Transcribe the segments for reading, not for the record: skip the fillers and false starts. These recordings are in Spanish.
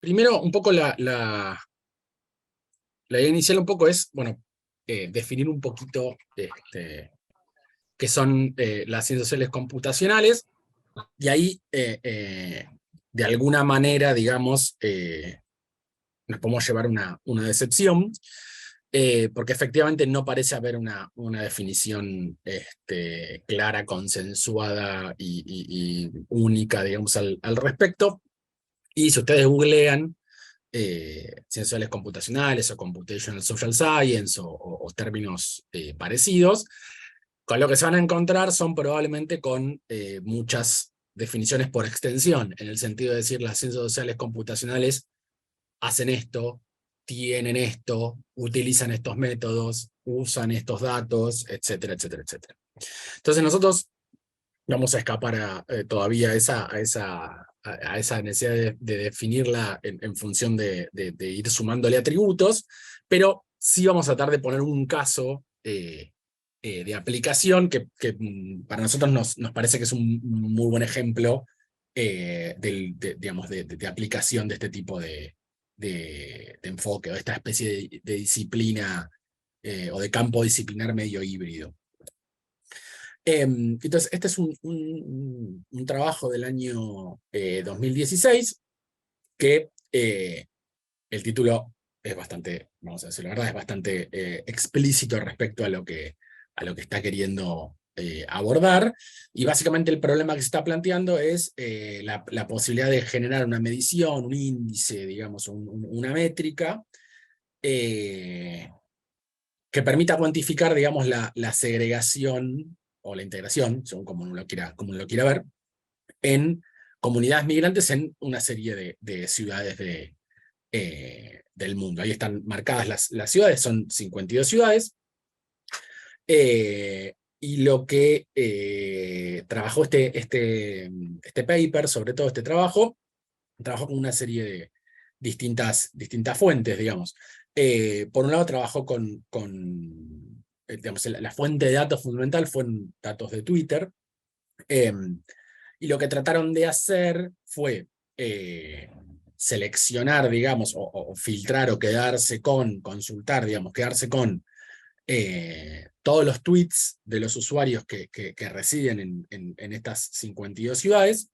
primero, un poco la idea inicial un poco es, bueno, definir un poquito qué son las ciencias sociales computacionales, y ahí, de alguna manera, digamos, nos podemos llevar una decepción, porque efectivamente no parece haber una definición clara, consensuada y única, digamos, al respecto. Y si ustedes googlean ciencias sociales computacionales o computational social science o términos parecidos, con lo que se van a encontrar son probablemente con muchas definiciones por extensión, en el sentido de decir las ciencias sociales computacionales hacen esto, tienen esto, utilizan estos métodos, usan estos datos, etcétera, etcétera, etcétera. Entonces nosotros vamos a escapar todavía a esa necesidad de definirla en función de ir sumándole atributos, pero sí vamos a tratar de poner un caso de aplicación que para nosotros nos parece que es un muy buen ejemplo digamos, de aplicación de este tipo de enfoque, o esta especie de disciplina o de campo disciplinar medio híbrido. Entonces, este es un trabajo del año 2016, que el título es bastante, vamos a decir la verdad, es bastante explícito respecto a lo que está queriendo abordar, y básicamente el problema que se está planteando es la posibilidad de generar una medición, un índice, digamos, una métrica, que permita cuantificar, digamos, la segregación o la integración, según como uno lo quiera ver, en comunidades migrantes en una serie de ciudades del mundo. Ahí están marcadas las ciudades, son 52 ciudades, y lo que trabajó este paper, sobre todo este trabajo, trabajó con una serie de distintas fuentes, digamos. Por un lado trabajó digamos, la fuente de datos fundamental fueron datos de Twitter, y lo que trataron de hacer fue seleccionar, digamos, o filtrar o consultar, digamos, quedarse con todos los tweets de los usuarios que residen en estas 52 ciudades,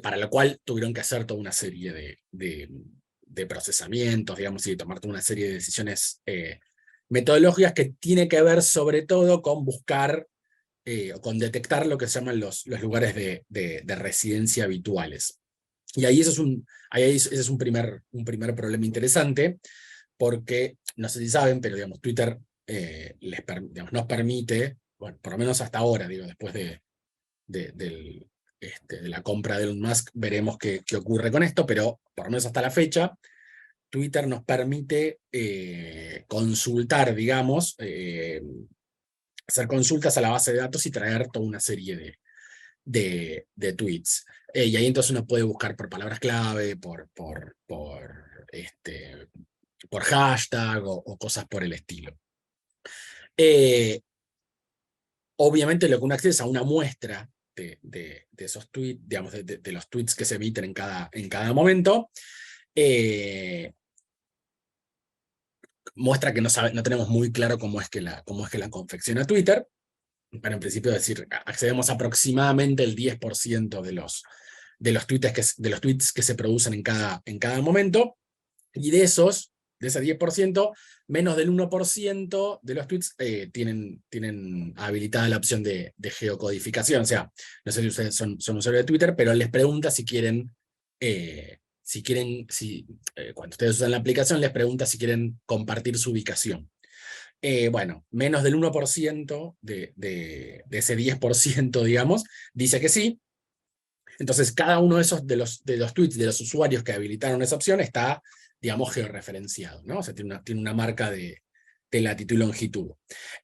para lo cual tuvieron que hacer toda una serie de procesamientos, digamos, y de tomar toda una serie de decisiones metodológicas que tiene que ver sobre todo con buscar o con detectar lo que se llaman los lugares de residencia habituales. Y ahí ese es un primer problema interesante, porque, no sé si saben, pero digamos, Twitter digamos, nos permite, bueno, por lo menos hasta ahora, digo, después de la compra de Elon Musk, veremos qué ocurre con esto, pero por lo menos hasta la fecha, Twitter nos permite consultar, digamos, hacer consultas a la base de datos y traer toda una serie de tweets. Y ahí entonces uno puede buscar por palabras clave, por hashtag o cosas por el estilo. Obviamente lo que uno accede es a una muestra de esos tweets, digamos, de los tweets que se emiten en cada momento. Muestra que no tenemos muy claro cómo es que la confecciona Twitter, pero en principio decir, accedemos aproximadamente el 10% de los tweets que se producen en cada momento, y de ese 10%, menos del 1% de los tweets tienen habilitada la opción de geocodificación. O sea, no sé si ustedes son usuarios de Twitter, pero les pregunta si quieren, cuando ustedes usan la aplicación, les pregunta si quieren compartir su ubicación. Bueno, menos del 1% de ese 10%, digamos, dice que sí. Entonces, cada uno de esos de los tweets de los usuarios que habilitaron esa opción está, digamos, georreferenciado, ¿no? O sea, tiene una marca de latitud y longitud.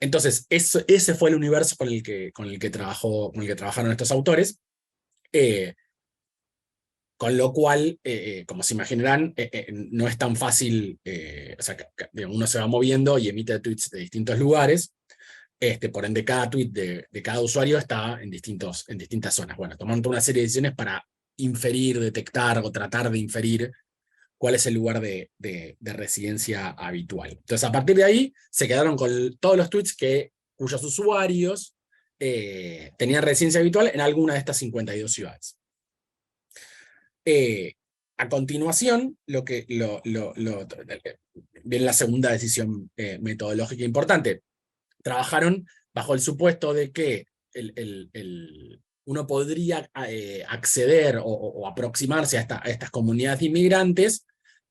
Entonces, ese fue el universo con el que trabajaron estos autores. Con lo cual, como se imaginarán, no es tan fácil, o sea, uno se va moviendo y emite tweets de distintos lugares. Por ende, cada tweet de cada usuario está en distintas zonas. Bueno, tomando una serie de decisiones para inferir, detectar o tratar de inferir cuál es el lugar de residencia habitual. Entonces, a partir de ahí, se quedaron con todos los tweets cuyos usuarios tenían residencia habitual en alguna de estas 52 ciudades. A continuación, viene la segunda decisión metodológica importante. Trabajaron bajo el supuesto de que uno podría acceder o aproximarse a estas comunidades de inmigrantes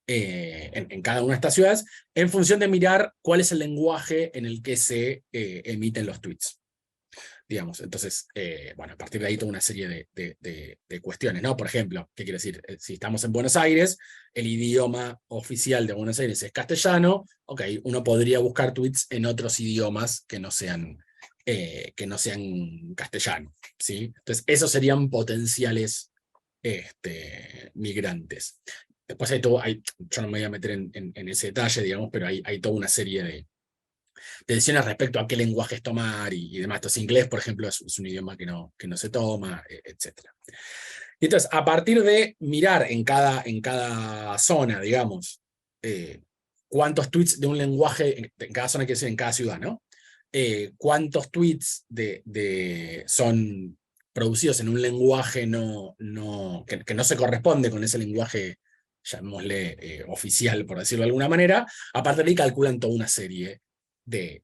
en cada una de estas ciudades en función de mirar cuál es el lenguaje en el que se emiten los tweets. Digamos, entonces, bueno, a partir de ahí toda una serie de cuestiones, ¿no? Por ejemplo, ¿qué quiere decir? Si estamos en Buenos Aires, el idioma oficial de Buenos Aires es castellano, ok, uno podría buscar tweets en otros idiomas que no sean castellano, ¿sí? Entonces, esos serían potenciales migrantes. Después yo no me voy a meter en ese detalle, digamos, pero hay toda una serie de decisiones respecto a qué lenguajes tomar y demás. Entonces, inglés, por ejemplo, es un idioma que no se toma, etc. Y entonces, a partir de mirar en cada zona, digamos, cuántos tweets de un lenguaje, en cada zona, quiere decir en cada ciudad, ¿no? Cuántos tweets son producidos en un lenguaje que no se corresponde con ese lenguaje, llamémosle oficial, por decirlo de alguna manera. A partir de ahí calculan toda una serie de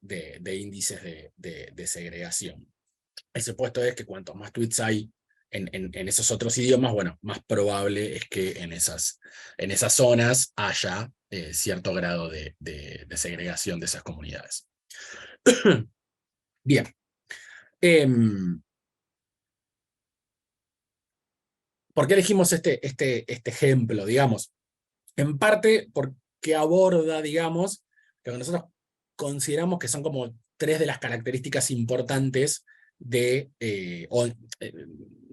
índices de segregación. El supuesto es que cuantos más tweets hay en esos otros idiomas, bueno, más probable es que en esas zonas haya cierto grado de segregación de esas comunidades. Bien. ¿Por qué elegimos este ejemplo, digamos? En parte porque aborda, digamos, lo que nosotros consideramos que son como tres de las características importantes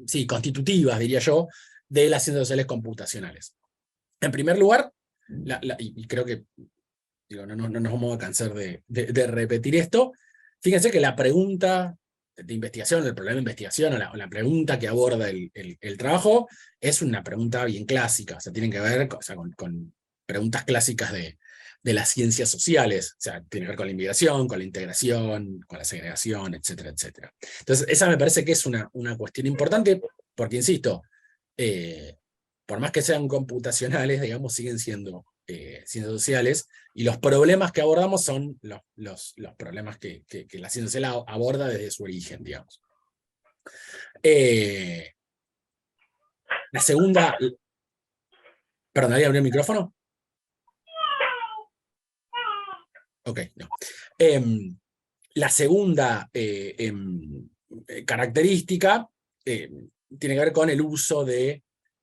sí, constitutivas, diría yo, de las ciencias sociales computacionales. En primer lugar, y creo que no nos vamos a cansar de repetir esto, fíjense que la pregunta de investigación, el problema de investigación o la pregunta que aborda el trabajo es una pregunta bien clásica, o sea, tienen que ver con preguntas clásicas de las ciencias sociales, o sea, tiene que ver con la inmigración, con la integración, con la segregación, etcétera, etcétera. Entonces, esa me parece que es una cuestión importante, porque, insisto, por más que sean computacionales, digamos, siguen siendo ciencias sociales, y los problemas que abordamos son los problemas que la ciencia social aborda desde su origen, digamos. La segunda... Perdón, ¿había abrido el micrófono? Ok, no. La segunda característica tiene que ver con el uso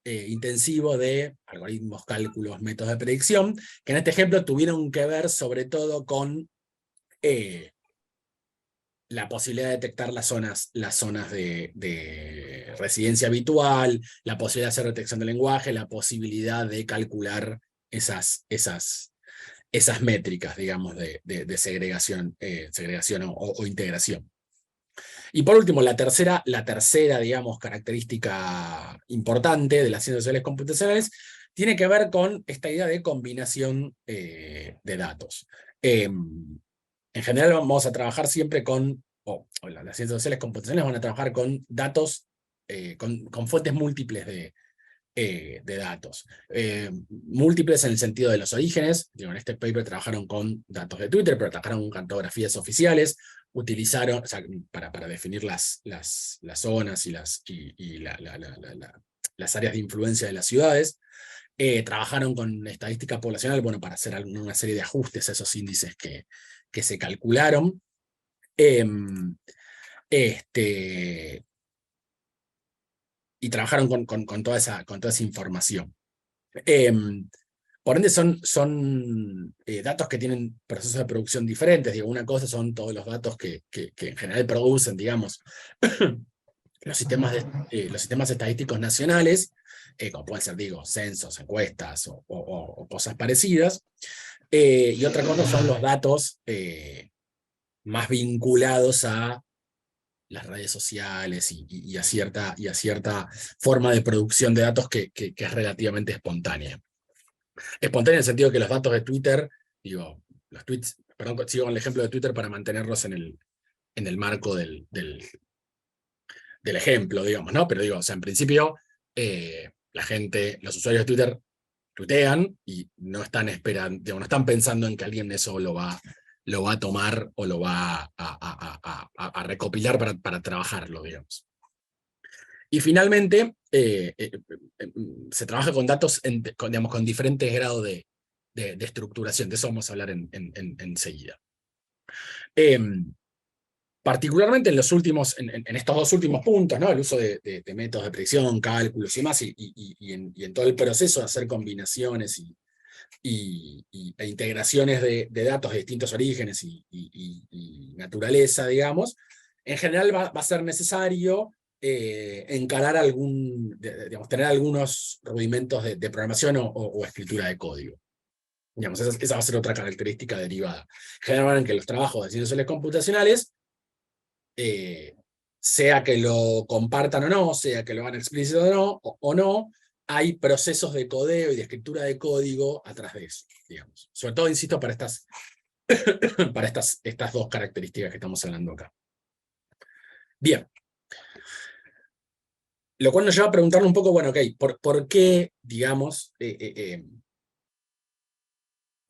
intensivo de algoritmos, cálculos, métodos de predicción, que en este ejemplo tuvieron que ver sobre todo con la posibilidad de detectar las zonas de residencia habitual, la posibilidad de hacer detección de lenguaje, la posibilidad de calcular esas métricas, digamos, de segregación o integración. Y por último, la tercera, digamos, característica importante de las ciencias sociales computacionales tiene que ver con esta idea de combinación de datos. En general vamos a trabajar siempre las ciencias sociales computacionales van a trabajar con datos, con fuentes múltiples de datos. Múltiples en el sentido de los orígenes. En este paper trabajaron con datos de Twitter, pero trabajaron con cartografías oficiales, utilizaron, o sea, para definir las zonas y las áreas de influencia de las ciudades. Trabajaron con estadística poblacional, bueno, para hacer una serie de ajustes a esos índices que se calcularon. Y trabajaron con toda esa información. Por ende son datos que tienen procesos de producción diferentes. Digo, una cosa son todos los datos que en general producen, digamos, los sistemas estadísticos nacionales, como pueden ser, digo, censos, encuestas o cosas parecidas. Y otra cosa son los datos más vinculados a las redes sociales y a cierta forma de producción de datos que es relativamente espontánea. Espontánea en el sentido que los datos de Twitter, digo, los tweets, perdón, sigo con el ejemplo de Twitter para mantenerlos en el marco del ejemplo, digamos, ¿no? Pero digo, o sea, en principio, la gente, los usuarios de Twitter tuitean y no están esperando, digamos, no están pensando en que alguien eso lo va a tomar o lo va a recopilar para trabajarlo, digamos. Y finalmente, se trabaja con datos, digamos, con diferentes grados de estructuración. De eso vamos a hablar enseguida. Particularmente en estos dos últimos puntos, ¿no? El uso de métodos de predicción, cálculos y más, y en todo el proceso de hacer combinaciones e integraciones de datos de distintos orígenes y naturaleza, digamos, en general va a ser necesario encarar digamos, tener algunos rudimentos de programación o escritura de código. Digamos, esa va a ser otra característica derivada. Generalmente en que los trabajos de ciencias sociales computacionales, sea que lo compartan o no, sea que lo hagan explícito o no, hay procesos de codeo y de escritura de código atrás de eso, digamos. Sobre todo, insisto, para estas dos características que estamos hablando acá. Bien. Lo cual nos lleva a preguntarnos un poco, bueno, ok, ¿por qué, digamos,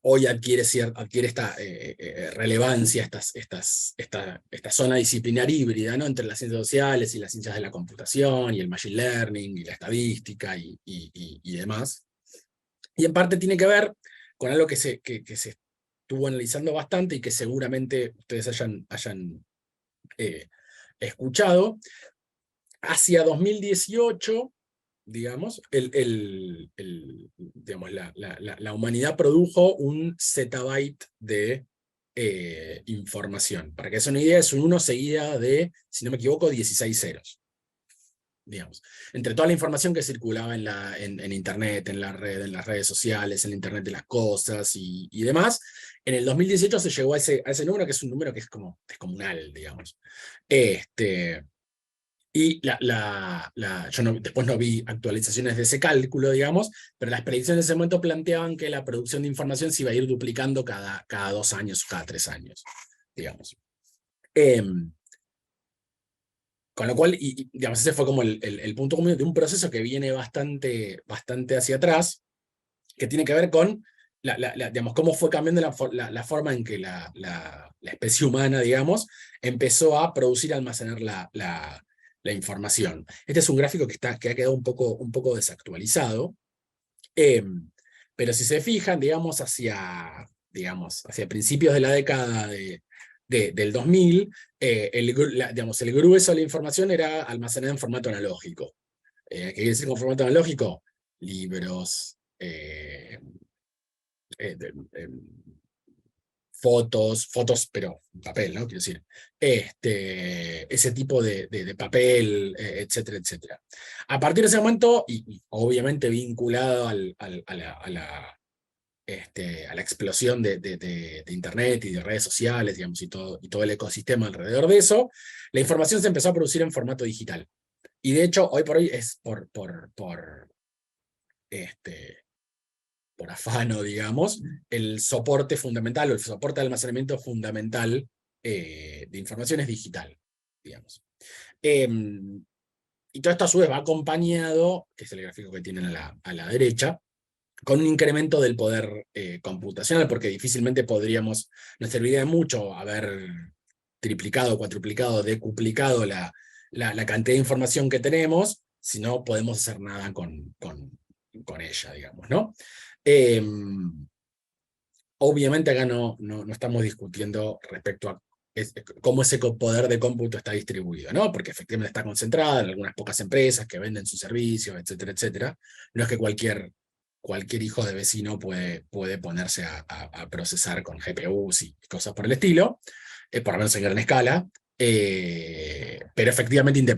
hoy adquiere esta relevancia, esta zona disciplinar híbrida, ¿no? Entre las ciencias sociales y las ciencias de la computación, y el machine learning, y la estadística, y demás? Y en parte tiene que ver con algo que se estuvo analizando bastante y que seguramente ustedes hayan escuchado. Hacia 2018, digamos, digamos la humanidad produjo un zettabyte de información. Para que se una idea, es un 1 seguida de, si no me equivoco, 16 ceros. Digamos, entre toda la información que circulaba en Internet, en la red, en las redes sociales, en el Internet de las cosas y demás, en el 2018 se llegó a ese número, que es un número que es como descomunal, digamos. Y yo después no vi actualizaciones de ese cálculo, digamos, pero las predicciones en ese momento planteaban que la producción de información se iba a ir duplicando cada 2 años o cada 3 años, digamos. Con lo cual, digamos, ese fue como el punto común de un proceso que viene bastante hacia atrás, que tiene que ver con digamos, cómo fue cambiando la forma en que la especie humana, digamos, empezó a producir y almacenar la información. Este es un gráfico que ha quedado un poco desactualizado, pero si se fijan, digamos, hacia principios de la década del 2000, digamos, el grueso de la información era almacenada en formato analógico. ¿Qué quiere decir con formato analógico? Libros, fotos, pero en papel, ¿no? Quiero decir, ese tipo de papel, etcétera, etcétera. A partir de ese momento, y obviamente vinculado a la explosión de Internet y de redes sociales, digamos, y todo el ecosistema alrededor de eso, la información se empezó a producir en formato digital. Y de hecho, hoy por hoy es por afano, digamos, el soporte fundamental o el soporte de almacenamiento fundamental de información es digital, digamos. Y todo esto a su vez va acompañado, que es el gráfico que tienen a la derecha, con un incremento del poder computacional, porque difícilmente nos serviría de mucho haber triplicado, cuatruplicado, decuplicado la cantidad de información que tenemos, si no podemos hacer nada con ella, digamos, ¿no? Obviamente acá no estamos discutiendo respecto a cómo ese poder de cómputo está distribuido, ¿no? Porque efectivamente está concentrada en algunas pocas empresas que venden sus servicios, etcétera, etcétera. No es que cualquier hijo de vecino puede ponerse a procesar con GPUs y cosas por el estilo, por lo menos en gran escala, pero efectivamente,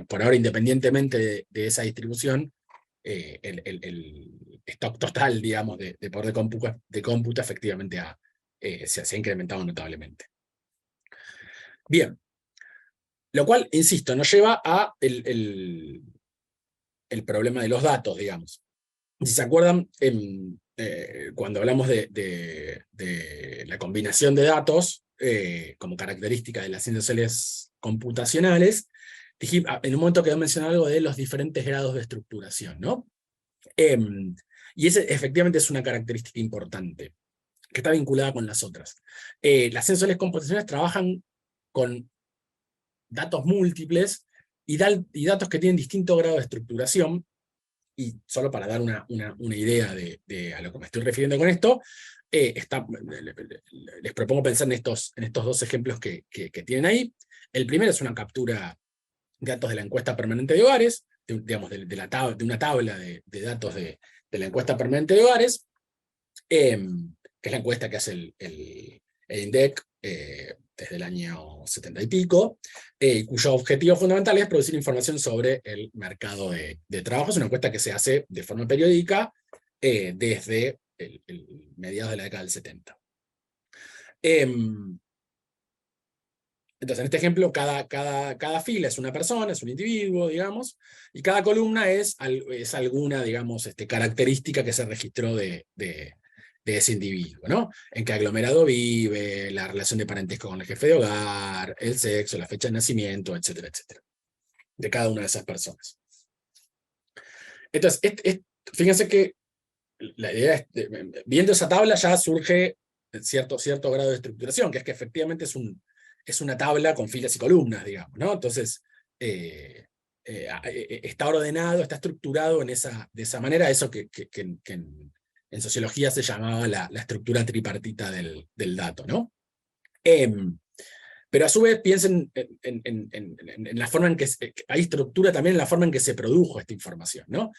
por ahora, independientemente de esa distribución, el stock total, digamos, de poder de cómputo efectivamente, se ha incrementado notablemente. Bien. Lo cual, insisto, nos lleva a el problema de los datos, digamos. Si se acuerdan, cuando hablamos de la combinación de datos como característica de las ciencias sociales computacionales, en un momento quedó mencionado algo de los diferentes grados de estructuración, ¿no? Y ese efectivamente es una característica importante, que está vinculada con las otras. Las ciencias sociales computacionales trabajan con datos múltiples y datos que tienen distinto grado de estructuración. Y solo para dar una idea a lo que me estoy refiriendo con esto, les propongo pensar en estos dos ejemplos que tienen ahí. El primero es una captura de datos de la encuesta permanente de hogares, digamos, de una tabla de datos de la encuesta permanente de hogares, que es la encuesta que hace el INDEC desde el año 70 y pico, cuyo objetivo fundamental es producir información sobre el mercado de trabajo. Es una encuesta que se hace de forma periódica desde mediados de la década del 70. Entonces, en este ejemplo, cada fila es una persona, es un individuo, digamos, y cada columna es alguna, digamos, característica que se registró de ese individuo, ¿no? En qué aglomerado vive, la relación de parentesco con el jefe de hogar, el sexo, la fecha de nacimiento, etcétera, etcétera, de cada una de esas personas. Entonces, fíjense que la idea es, viendo esa tabla ya surge cierto grado de estructuración, que es que efectivamente es una tabla con filas y columnas, digamos, ¿no? Entonces, está ordenado, está estructurado de esa manera, eso que en sociología se llamaba la estructura tripartita del dato, ¿no? Pero a su vez piensen en la forma en que hay estructura también en la forma en que se produjo esta información, ¿no?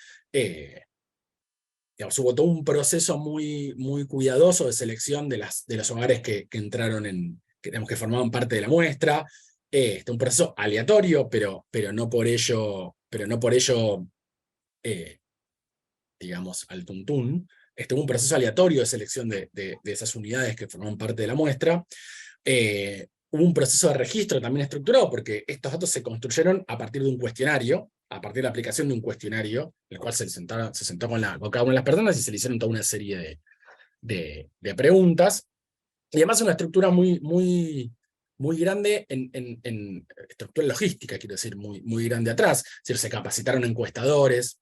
Digamos, hubo todo un proceso muy, muy cuidadoso de selección de los hogares que entraron que formaban parte de la muestra. Un proceso aleatorio, pero no por ello, digamos, al tuntún. Hubo un proceso aleatorio de selección de esas unidades que formaban parte de la muestra. Hubo un proceso de registro también estructurado, porque estos datos se construyeron a partir de un cuestionario, a partir de la aplicación de un cuestionario, el cual se sentó con cada una de las personas y se le hicieron toda una serie de preguntas. Y además una estructura muy, muy, muy grande en estructura logística, quiero decir, muy, muy grande atrás. Es decir, se capacitaron encuestadores.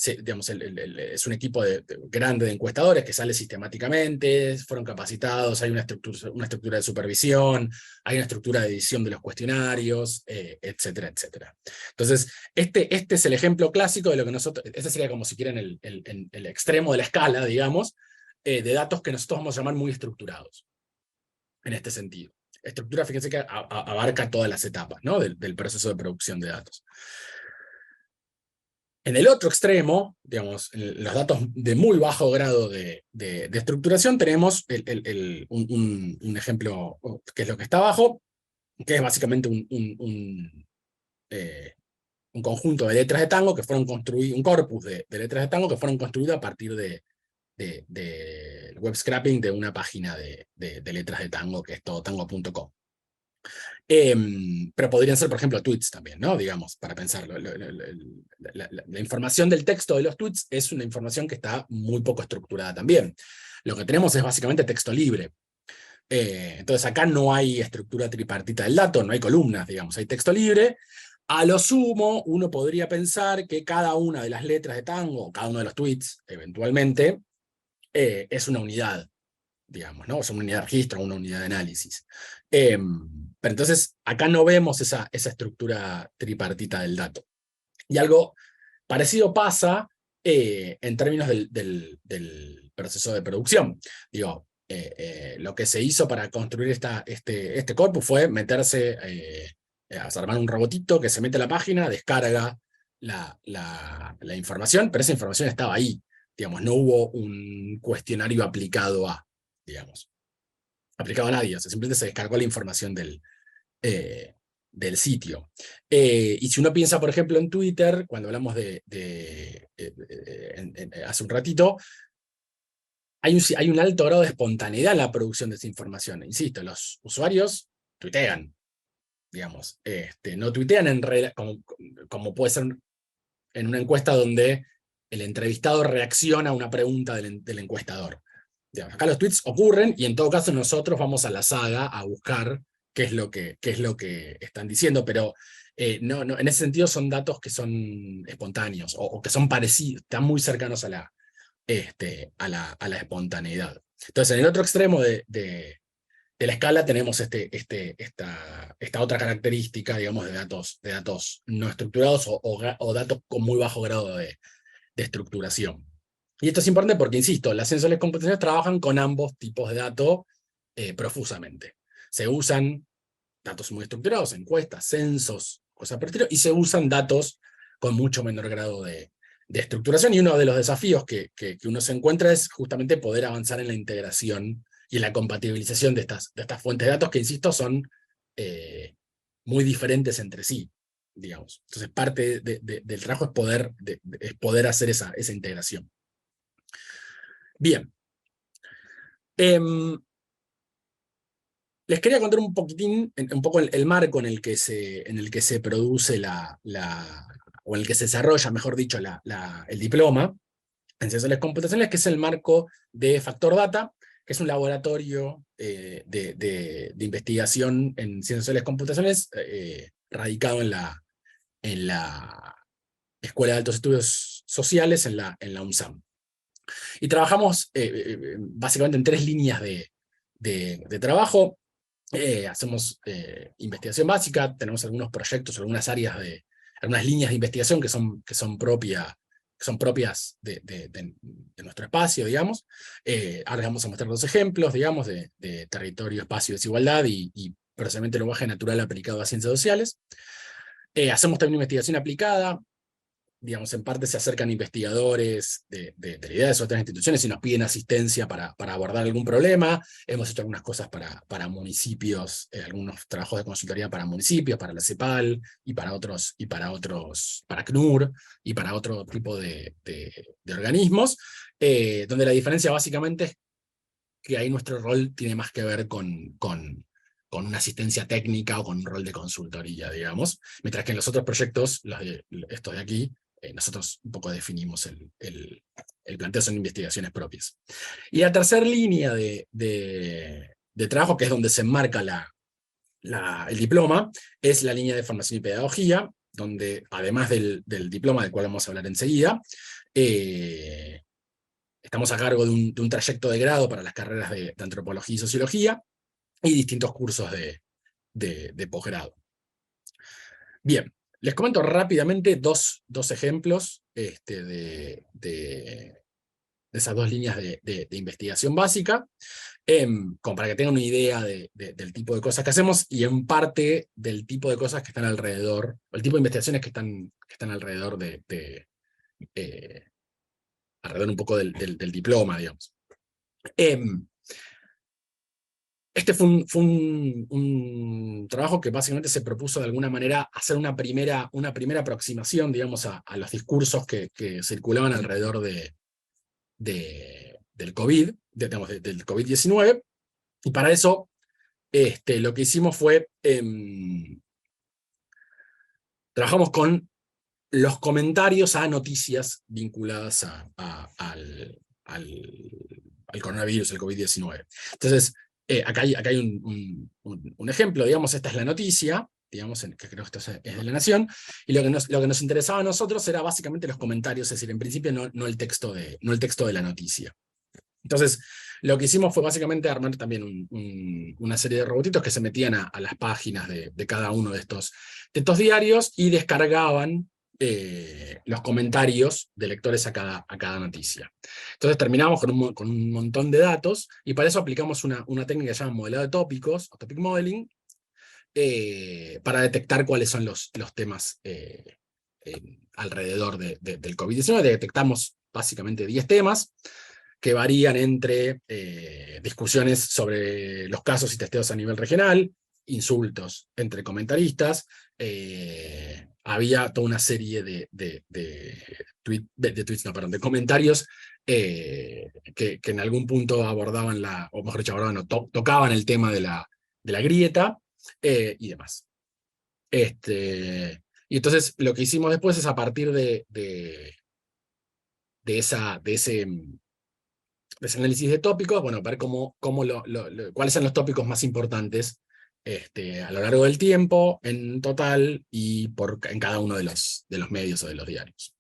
Digamos, es un equipo grande de encuestadores que sale sistemáticamente, fueron capacitados, hay una estructura de supervisión, hay una estructura de edición de los cuestionarios, etcétera, etcétera. Entonces, este es el ejemplo clásico de lo que nosotros, este sería como si quieren el extremo de la escala, digamos, de datos que nosotros vamos a llamar muy estructurados, en este sentido. Estructura, fíjense que abarca todas las etapas, ¿no? del proceso de producción de datos. En el otro extremo, digamos, los datos de muy bajo grado de estructuración, tenemos un ejemplo que es lo que está abajo, que es básicamente un conjunto de letras de tango que fueron construidas, un corpus de letras de tango que fueron construidas a partir del web scraping de una página de letras de tango que es todotango.com. Pero podrían ser, por ejemplo, tweets también, ¿no? Digamos, para pensarlo. La información del texto de los tweets es una información que está muy poco estructurada también. Lo que tenemos es básicamente texto libre. Entonces acá no hay estructura tripartita del dato, no hay columnas, digamos, hay texto libre. A lo sumo, uno podría pensar que cada una de las letras de tango, cada uno de los tweets, eventualmente, es una unidad, digamos, ¿no? Es una unidad de registro, una unidad de análisis. Pero entonces, acá no vemos esa estructura tripartita del dato. Y algo parecido pasa en términos del proceso de producción. Digo, lo que se hizo para construir este corpus fue meterse, armar un robotito que se mete a la página, descarga la información, pero esa información estaba ahí. Digamos, no hubo un cuestionario aplicado digamos, aplicado a nadie, o sea, simplemente se descargó la información del sitio. Y si uno piensa, por ejemplo, en Twitter, cuando hablamos hace un ratito, hay un alto grado de espontaneidad en la producción de esa información. Insisto, los usuarios tuitean, digamos. No tuitean como puede ser en una encuesta donde el entrevistado reacciona a una pregunta del encuestador. Digamos, acá los tweets ocurren y en todo caso nosotros vamos a la saga a buscar qué es lo que están diciendo, pero no, en ese sentido son datos que son espontáneos o que son parecidos, están muy cercanos a la espontaneidad. Entonces, en el otro extremo de la escala tenemos esta otra característica, digamos, de datos no estructurados o datos con muy bajo grado de estructuración. Y esto es importante porque, insisto, las ciencias computacionales trabajan con ambos tipos de datos profusamente. Se usan datos muy estructurados, encuestas, censos, cosas por el estilo, y se usan datos con mucho menor grado de estructuración, y uno de los desafíos que uno se encuentra es justamente poder avanzar en la integración y en la compatibilización de estas fuentes de datos que, insisto, son muy diferentes entre sí, digamos. Entonces, parte del trabajo es poder hacer esa integración. Bien. Les quería contar un poquitín, un poco el marco en el que se produce o en el que se desarrolla, mejor dicho, el diploma en ciencias computacionales, que es el marco de Factor Data, que es un laboratorio de investigación en ciencias computacionales radicado en la Escuela de Altos Estudios Sociales en la UNSAM. Y trabajamos básicamente en 3 líneas de trabajo. Hacemos investigación básica, tenemos algunos proyectos, algunas líneas de investigación que son propias de nuestro espacio, digamos. Ahora vamos a mostrar 2 ejemplos, digamos, de territorio, espacio y desigualdad y procesamiento de lenguaje natural aplicado a ciencias sociales. Hacemos también investigación aplicada. Digamos, en parte se acercan investigadores de la idea de otras instituciones y nos piden asistencia para abordar algún problema. Hemos hecho algunas cosas para municipios, algunos trabajos de consultoría para municipios, para la CEPAL, y para CNUR, y para otro tipo de organismos, donde la diferencia básicamente es que ahí nuestro rol tiene más que ver con una asistencia técnica o con un rol de consultoría, digamos, mientras que en los otros proyectos, estos de aquí, nosotros un poco definimos el planteo, son investigaciones propias. Y la tercera línea de trabajo, que es donde se enmarca el diploma, es la línea de formación y pedagogía, donde además del diploma, del cual vamos a hablar enseguida, estamos a cargo de un trayecto de grado para las carreras de antropología y sociología, y distintos cursos de posgrado. Bien, les comento rápidamente dos ejemplos de esas 2 líneas de investigación básica, como para que tengan una idea del tipo de cosas que hacemos, y en parte del tipo de cosas que están alrededor, o el tipo de investigaciones que están alrededor alrededor un poco del diploma, digamos. Este fue un trabajo que básicamente se propuso de alguna manera hacer una primera aproximación, digamos, a los discursos que circulaban alrededor del COVID, del COVID-19, y para eso lo que hicimos fue, trabajamos con los comentarios a noticias vinculadas al coronavirus, el COVID-19. Entonces, acá hay un ejemplo, digamos, esta es la noticia, digamos, que creo que esto es de La Nación, y lo que nos interesaba a nosotros era básicamente los comentarios, es decir, en principio no el texto de la noticia. Entonces, lo que hicimos fue básicamente armar también una serie de robotitos que se metían a las páginas de cada uno de estos diarios y descargaban los comentarios de lectores a cada noticia. Entonces terminamos con un montón de datos, y para eso aplicamos una técnica que se llama modelado de tópicos, o topic modeling, para detectar cuáles son los temas alrededor del COVID-19. Detectamos básicamente 10 temas, que varían entre discusiones sobre los casos y testeos a nivel regional, insultos entre comentaristas, había toda una serie tweets, no, perdón, de comentarios que en algún punto abordaban o mejor dicho, abordaban, tocaban el tema de la grieta y demás. Y entonces lo que hicimos después es a partir de ese análisis de tópicos, bueno, ver cuáles son los tópicos más importantes a lo largo del tiempo, en total, y en cada uno de los medios o de los diarios.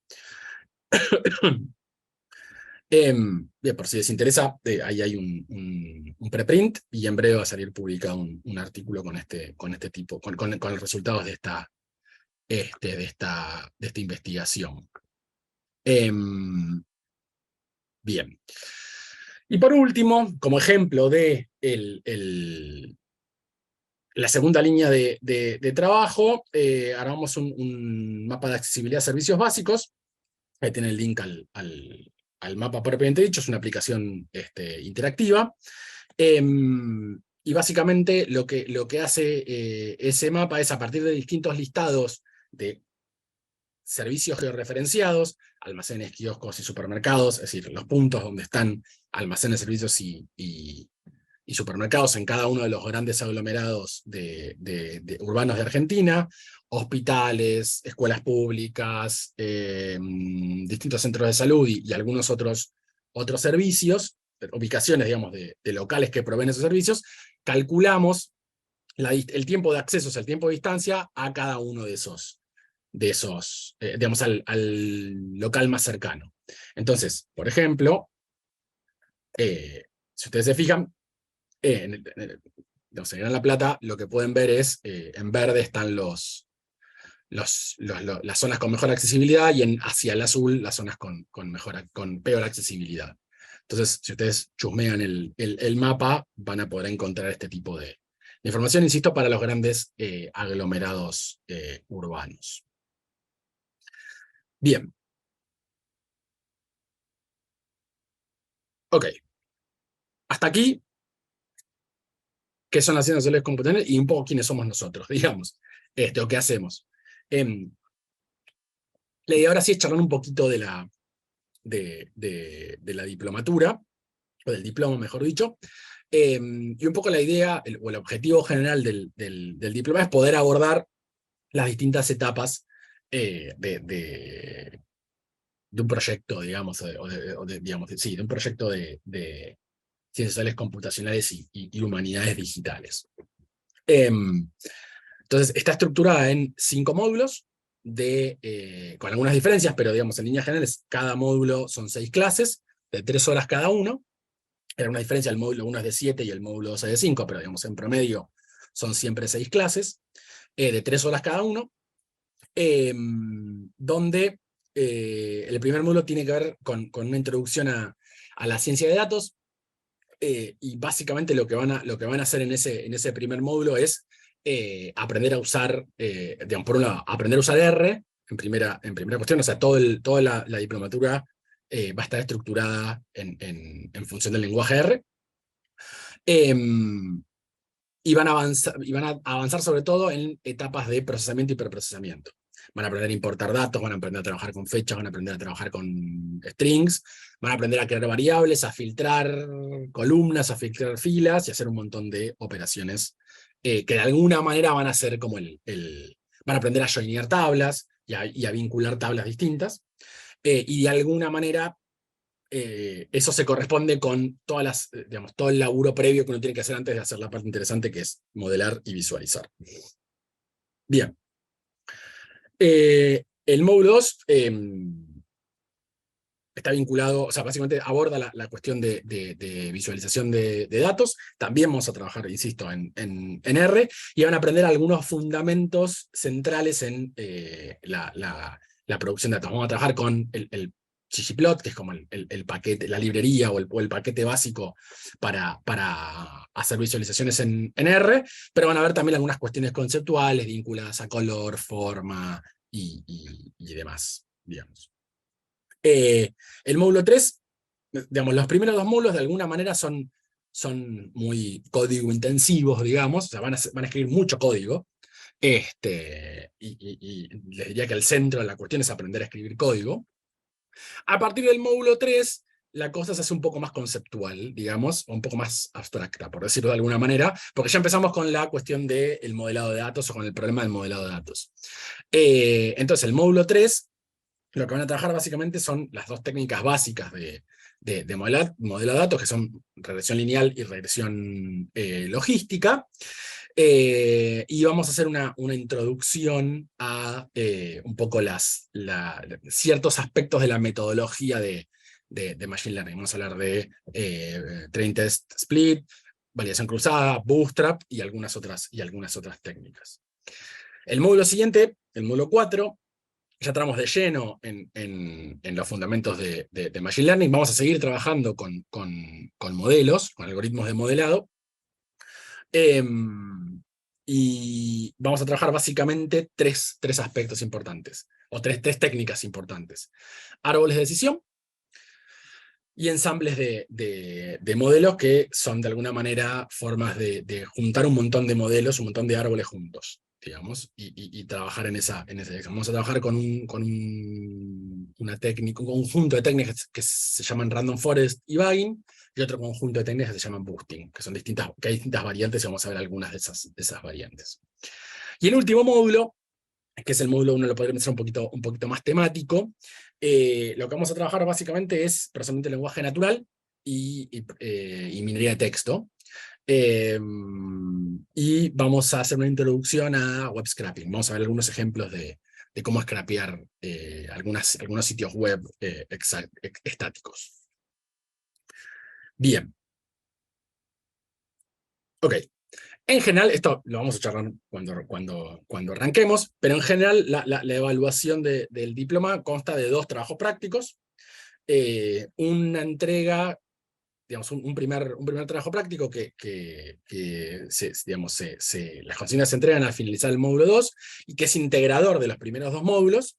Bien, por si les interesa, ahí hay un preprint, y en breve va a salir publicado un artículo con los resultados de esta investigación. Bien. Y por último, como ejemplo de la segunda línea de trabajo, armamos un mapa de accesibilidad a servicios básicos. Ahí tiene el link al mapa propiamente dicho, es una aplicación interactiva. Y básicamente lo que hace ese mapa es, a partir de distintos listados de servicios georreferenciados, almacenes, kioscos y supermercados, es decir, los puntos donde están almacenes, servicios y supermercados en cada uno de los grandes aglomerados urbanos de Argentina, hospitales, escuelas públicas, distintos centros de salud y algunos otros servicios, ubicaciones, digamos, de locales que proveen esos servicios. Calculamos el tiempo de acceso, o sea, el tiempo de distancia a cada uno de esos digamos, al local más cercano. Entonces, por ejemplo, si ustedes se fijan, en Gran La Plata, lo que pueden ver es, en verde están las zonas con mejor accesibilidad, y hacia el azul las zonas con peor accesibilidad. Entonces, si ustedes chusmean el mapa, van a poder encontrar este tipo de información, insisto, para los grandes aglomerados urbanos. Bien. Ok. Hasta aquí, qué son las ciencias sociales computacionales y un poco quiénes somos nosotros, digamos, o qué hacemos. La idea ahora sí es charlar un poquito de la diplomatura, o del diploma, mejor dicho, y un poco la idea, o el objetivo general del diploma es poder abordar las distintas etapas de un proyecto, digamos, de un proyecto de ciencias sociales computacionales y humanidades digitales. Entonces, está estructurada en 5 módulos, con algunas diferencias, pero digamos, en líneas generales, cada módulo son 6 clases, de 3 horas cada uno. Era una diferencia, el módulo 1 es de 7 y el módulo 2 es de 5, pero digamos, en promedio son siempre 6 clases, de 3 horas cada uno, donde el primer módulo tiene que ver con una introducción a la ciencia de datos, y básicamente lo que van a hacer en ese primer módulo es aprender a usar, digamos, por un lado, aprender a usar R en primera cuestión, o sea, toda la diplomatura va a estar estructurada en función del lenguaje R. Y van a avanzar sobre todo en etapas de procesamiento y preprocesamiento. Van a aprender a importar datos, van a aprender a trabajar con fechas, van a aprender a trabajar con strings, van a aprender a crear variables, a filtrar columnas, a filtrar filas y a hacer un montón de operaciones que de alguna manera van a ser como van a aprender a joinear tablas y a vincular tablas distintas, y de alguna manera eso se corresponde con digamos, todo el laburo previo que uno tiene que hacer antes de hacer la parte interesante, que es modelar y visualizar. Bien. El módulo 2 está vinculado, o sea, básicamente aborda la cuestión de visualización de datos. También vamos a trabajar, insisto, en R, y van a aprender algunos fundamentos centrales en la producción de datos. Vamos a trabajar con el ggplot, que es como el paquete, la librería o el paquete básico para hacer visualizaciones en R, pero van a ver también algunas cuestiones conceptuales vinculadas a color, forma y demás, digamos. El módulo 3, digamos, los primeros 2 módulos de alguna manera son muy código intensivos, digamos, o sea, van a escribir mucho código, y les diría que el centro de la cuestión es aprender a escribir código. A partir del módulo 3, la cosa se hace un poco más conceptual, digamos, o un poco más abstracta, por decirlo de alguna manera, porque ya empezamos con la cuestión del modelado de datos o con el problema del modelado de datos. Entonces, el módulo 3, lo que van a trabajar básicamente son las dos técnicas básicas de modelo de datos, que son regresión lineal y regresión logística. Y vamos a hacer una introducción a un poco ciertos aspectos de la metodología de Machine Learning. Vamos a hablar de Train Test Split, validación cruzada, Bootstrap y algunas otras técnicas. El módulo siguiente, el módulo 4, ya entramos de lleno en los fundamentos de Machine Learning. Vamos a seguir trabajando con modelos, con algoritmos de modelado. Y vamos a trabajar básicamente tres aspectos importantes, o tres técnicas importantes. Árboles de decisión y ensambles de modelos, que son de alguna manera formas de juntar un montón de modelos, un montón de árboles juntos, digamos, y trabajar en esa dirección. Vamos a trabajar con un conjunto de técnicas que se llaman Random Forest y Bagging, y otro conjunto de técnicas que se llaman Boosting, que hay distintas variantes, y vamos a ver algunas de esas variantes. Y el último módulo, que es el módulo 1, lo podría pensar un poquito más temático. Lo que vamos a trabajar básicamente es procesamiento de lenguaje natural y minería de texto. Y vamos a hacer una introducción a web scraping. Vamos a ver algunos ejemplos de cómo scrapear algunos sitios web estáticos. Bien. Ok. En general, esto lo vamos a charlar cuando arranquemos, pero en general la evaluación del diploma consta de 2 trabajos prácticos, una entrega, digamos, un primer trabajo práctico las consignas se entregan al finalizar el módulo 2, y que es integrador de los primeros 2 módulos,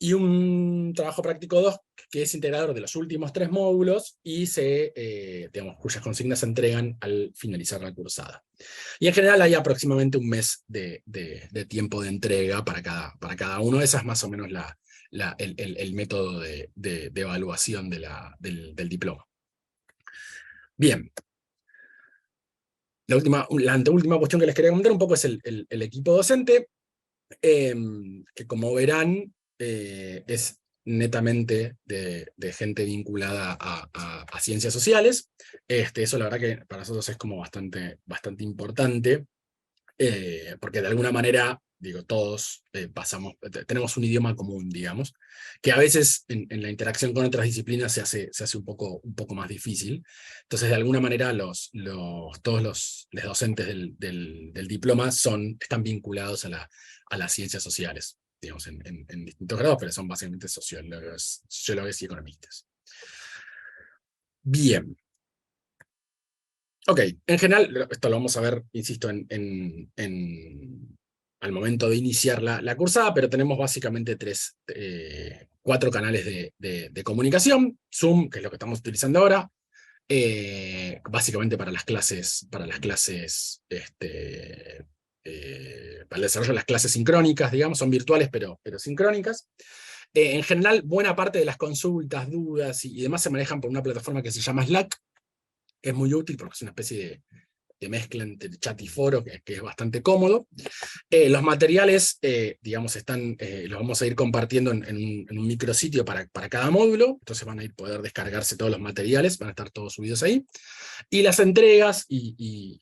y un trabajo práctico 2, que es integrador de los últimos 3 módulos, y cuyas consignas se entregan al finalizar la cursada. Y en general hay aproximadamente un mes de tiempo de entrega para cada uno. Esa es más o menos el método de evaluación del diploma. Bien. La anteúltima cuestión que les quería comentar un poco es el equipo docente, que como verán es netamente de gente vinculada a ciencias sociales. Eso la verdad que para nosotros es como bastante importante, porque de alguna manera, digo, todos tenemos un idioma común, digamos, que a veces en la interacción con otras disciplinas se hace un poco más difícil. Entonces, de alguna manera, todos los docentes del diploma están vinculados a las ciencias sociales, digamos, en distintos grados, pero son básicamente sociólogos y economistas. Bien. Ok, en general, esto lo vamos a ver, insisto, al momento de iniciar la cursada, pero tenemos básicamente 4 canales de comunicación. Zoom, que es lo que estamos utilizando ahora, básicamente para el desarrollo de las clases sincrónicas, digamos, son virtuales pero sincrónicas. En general, buena parte de las consultas, dudas y demás se manejan por una plataforma que se llama Slack, que es muy útil porque es una especie de mezcla entre chat y foro, que es bastante cómodo. Los materiales, digamos, los vamos a ir compartiendo en un micrositio para cada módulo, entonces van a poder descargarse todos los materiales, van a estar todos subidos ahí. Y las entregas y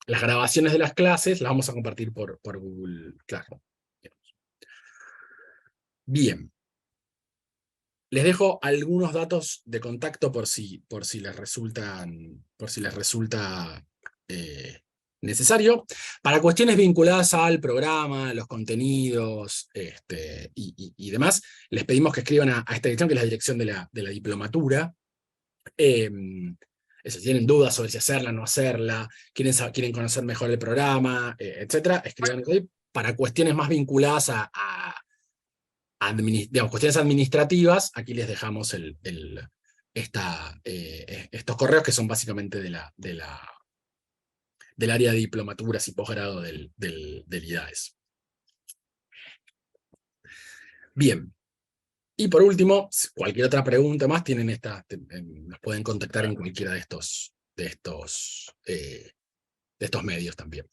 las grabaciones de las clases las vamos a compartir por Google Classroom. Bien. Les dejo algunos datos de contacto por si les resulta necesario. Para cuestiones vinculadas al programa, los contenidos y demás, les pedimos que escriban a esta dirección, que es la dirección de la diplomatura. Si tienen dudas sobre si hacerla o no hacerla, quieren conocer mejor el programa, etc., escriban ahí. Para cuestiones más vinculadas a cuestiones administrativas, aquí les dejamos estos correos, que son básicamente de del área de diplomaturas y posgrado del IDAES. Bien. Y por último, cualquier otra pregunta más, nos pueden contactar en cualquiera de estos medios también.